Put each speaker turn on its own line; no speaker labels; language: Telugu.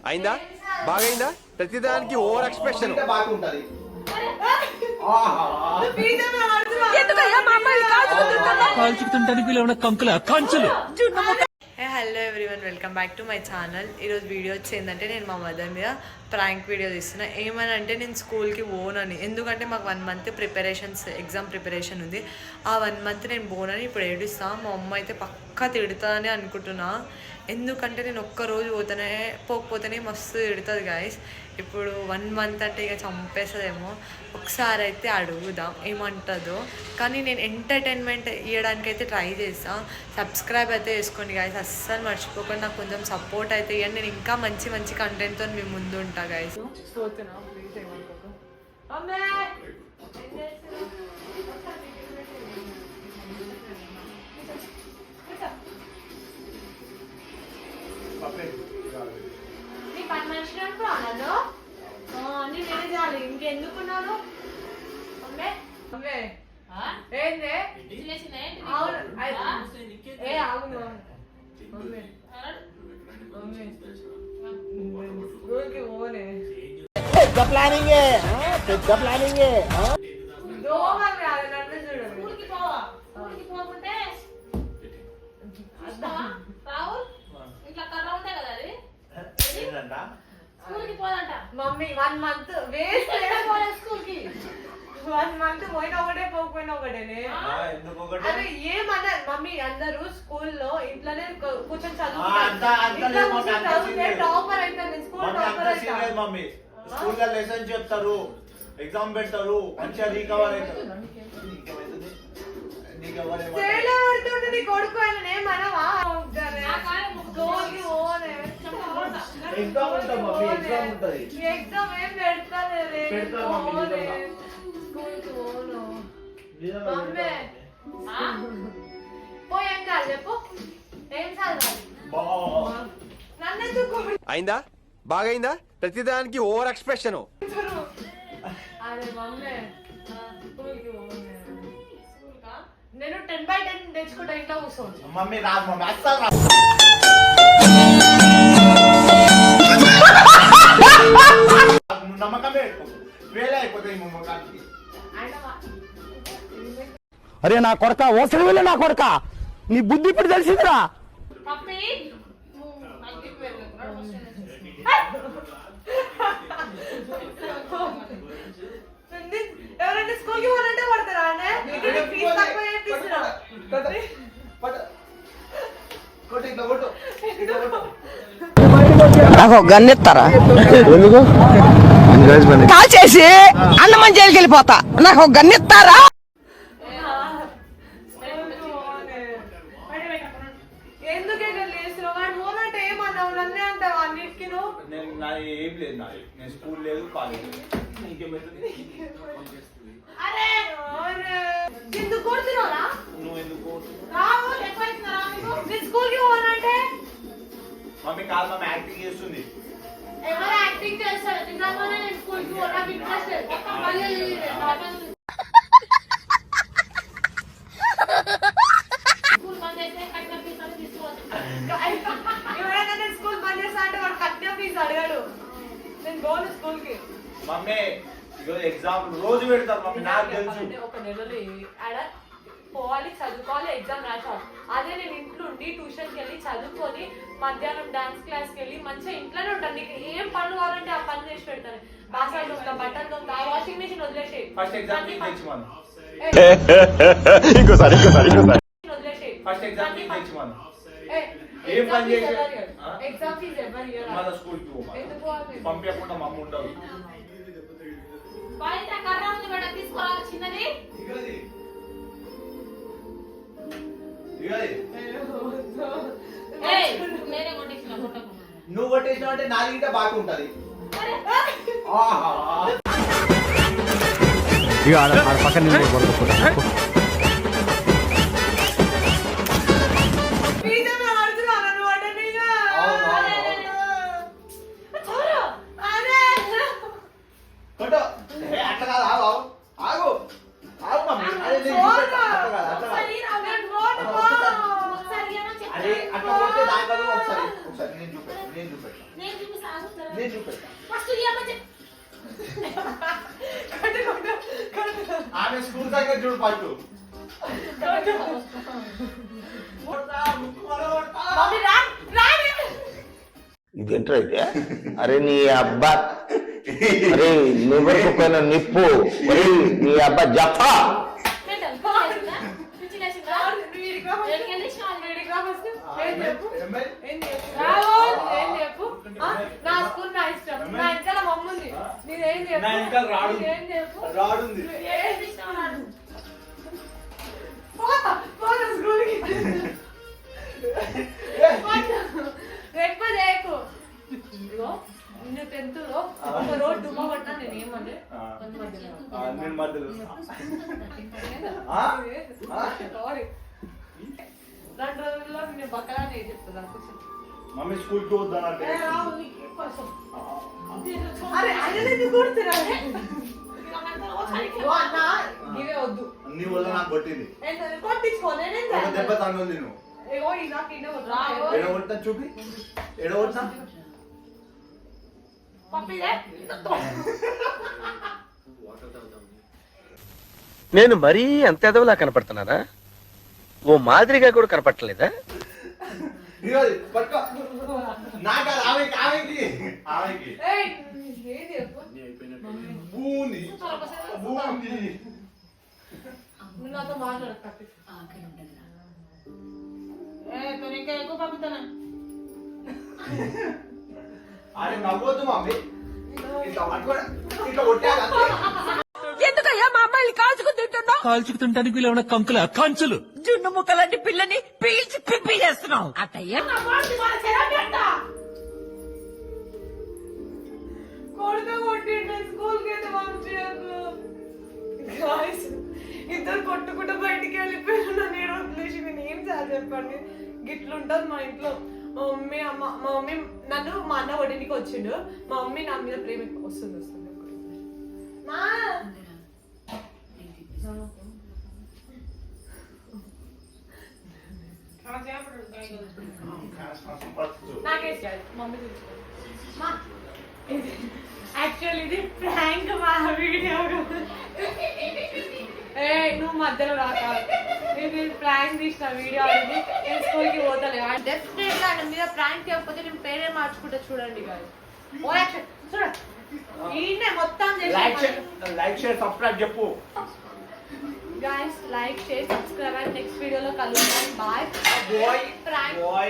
అయిందా బాగైందా ప్రతిదానికి ఓవర్ ఎక్స్ప్రెషన్
బాగుంటది.
Hello everyone, welcome back to my channel. ఈరోజు వీడియో వచ్చి ఏంటంటే నేను మా మదర్ మీద ప్రాంక్ వీడియో తీస్తున్నా. ఏమని అంటే నేను స్కూల్కి పోనని, ఎందుకంటే మాకు 1 month ఎగ్జామ్ ప్రిపరేషన్ ఉంది. ఆ 1 month నేను పోనని ఇప్పుడు ఏడుస్తాను. మా అమ్మ అయితే పక్కా తిడుతుందని అనుకుంటున్నా, ఎందుకంటే నేను ఒక్కరోజు పోకపోతేనే మస్తు తిడుతుంది గాయస్. ఇప్పుడు 1 month అంటే ఇక చంపేస్తుందేమో. ఒకసారి అయితే అడుగుదాం ఏమంటుందో. కానీ నేను ఎంటర్టైన్మెంట్ ఇవ్వడానికి అయితే ట్రై చేస్తాను. సబ్స్క్రైబ్ అయితే చేసుకోండి గాయస్, అస్సలు మర్చిపోకుండా నాకు కొంచెం సపోర్ట్ అయితే ఇవ్వండి. నేను ఇంకా మంచి మంచి కంటెంట్తో మీ ముందు ఉంటా గాయస్. ఇంకెందుకున్నాను మమ్మీ 1 month వేస్ట్ స్కూల్కి 1 month పోయినా ఒకటే పోకపోయినా ఒకటేనే. అదే ఏమన్నా మమ్మీ అందరూ స్కూల్లో ఇంట్లోనే కూర్చొని చదువుకుంటారు. టాపర్ అయితే స్కూల్ టాపర్ అయితే
మమ్మీ స్కూల్లో లెసన్ చెప్తారు, ఎగ్జామ్ పెడతారు, మంచిగా రీకవర్ అవుతారు.
కొడుకు మనవా
ఎగ్జామ్ ఉంటుంది.
ఎగ్జామ్ ఏం పెడతారు పోయేం కాదు చెప్పు, ఏం చదవాలి నన్నెందుకు.
అయిందా బాగైందా ప్రతిదానికి ఓవర్ ఎక్స్ప్రెషన్.
అరే మమ్మీ నేను 10/10 తెచ్చుకుంటా, ఇంట్లో కూర్చోండి.
మమ్మీ రాదు మమ్మీ, అస్సలు రాదు. నమ్మకం వేలే అయిపోతాయి నమ్మకానికి.
అరే నా కొడక ఓసరి వెళ్ళి నా కొడక, నీ బుద్ధి ఇప్పుడు తెలిసిందిరా.
ఎవరైనా స్కూల్కి పోవాలంటే పడతారా?
నాకు గన్నిస్తారా? కాల్ చేసి అన్నమని జైలుకి వెళ్ళిపోతా. నాకు గన్నిస్తారా?
ఎందుకే పోనంటే ఏమన్నావు? నన్నే అంటావు అన్నిటికీ.
ఏం లేదు, నేను స్కూల్ లేదు, కాలేజ్ లేదు.
ఎందుకు కొడుతున్నారా?
నువ్వు ఎందుకు
స్కూల్కి పోవాలంటే
మమ్మీ కాదు, మమ్మీ యాక్టింగ్ చేస్తుంది.
ఎవరు యాక్టింగ్ చేస్తారు? నిజంగానే నేను స్కూల్కి పోవడానికి ఇంట్రెస్ట్ లేదు. ఎవరైనా నేను స్కూల్ బంద్ చేస్తా అంటే వాడు కట్టిన ఫీజు అడగాడు. నేను పోను స్కూల్కి.
మమ్మీ ఎగ్జామ్ రోజు పెడతారు మమ్మీ, నాకు తెలుసు.
ఒక నెలలో ఆడ పోవాలి, చదువుకోవాలి, ఎగ్జామ్ రాసాలి. అదే నేను ఇంట్లో ఉండి ట్యూషన్కి వెళ్ళి చదువుకొని మధ్యాహ్నం డాన్స్ క్లాస్కి వెళ్ళి మంచిగా ఇంట్లోనే ఉంటాను. నీకు ఏం పనులు కావాలంటే ఆ పని చేసి పెడతాను. బాసాలు దొంగ, బట్టలు దొంగ, వాషింగ్ మెషిన్ వదిలేసి
ఫస్ట్ ఎగ్జామ్ వదిలేసి ఏం పని చేసి
ఎగ్జామ్ ఫీజు ఎవరు
మన స్కూల్కి పంపించకుండా మమ్మ ఉండదు.
చిన్నది
నువ్వు కొట్టేసినావు అంటే నాలుగింట బాగుంటది.
పక్కన
అట్లా కాదు, ఆగు ఆగు ఆగు మమ్మీ. అరే అట్లా కొడితే దాని ఒకసారి నేను చూపెట్టా ఆమె స్కూల్ దగ్గర చూడు పట్టు
ఇదేంట్రా అయితే అరే నీ అబ్బా అరే లివర్ కుక్కైన నిప్పు మరి నీ అబ్బా జఫా
నా స్కూల్ నా ఇష్టం నా ఇంకా మమ్మీ ఉంది నేనేం
రాడుంది
ఎక్కువ చేయకు నిన్ను 10th లో ఒక రోజు డుమ్మా కొట్టా నేను ఏమన్నా
నేను మధ్యలో
సారీ 2 రోజుల్లో నేను బక్కలా నేను చెప్తాను
మమ్మీ స్కూల్ కి వద్దానంటే
అరే అదే కొడుతురా ఇవే వద్దు
నీ వల్ల నాకు కొట్టింది
కొట్టించుకోలే
ఒక దెబ్బ తన్నుంది నువ్వు ఎడగొట్టా చూపి ఎడగొట్టా
నేను మరీ అంత ఎదవలా కనపడుతున్నానా ఓ మాదిరిగా కూడా కనపడలేదా
పట్టుకో నాకు ఆమెకి ఆమెకి ఆమెకి బూంది బూంది
నాతో మాట్లాడతా
అరే నవ్వద్దు మమ్మీ ఇట్లా పట్టుకోరా ఇట్లా కొట్టాలి
ఎందుకయ్యా మా అమ్మాయిని కాల్చుకు తింటున్నావు?
కాల్చుకు తింటానికి వీళ్ళు కంకుల కంచులు
జున్ను ముక్కలాంటి పిల్లని పీల్చి పిప్పి చేస్తున్నావు అట్టయ్యా.
ఇద్దరు కొట్టుకుంటూ బయటికి వెళ్ళిపోయారు నన్ను ఏడు వదిలేసి నేను ఏం చేయాలి చెప్పండి గిట్లుంటది మా ఇంట్లో మా మమ్మీ నన్ను మా అన్న ఒడినికి వచ్చిండు మా మమ్మీ నా మీద ప్రేమ వస్తుంది మా యాక్చువల్లీ ఇది ప్రాంక్ మా వీడియో నువ్వు మధ్యలో రాక నేను ప్రాంక్ తీసిన వీడియో అనేది నేను స్కూల్కి పోతలే డెఫినెట్గా ఆయన మీద ప్రాంక్ చేయకపోతే నేను పేరే మార్చుకుంటా చూడండి చూడండి ఈయనే మొత్తం
లైక్ షేర్ సబ్స్క్రైబ్ చెప్పు
guys like share subscribe and next video lo kalutam bye
boy
prank
boy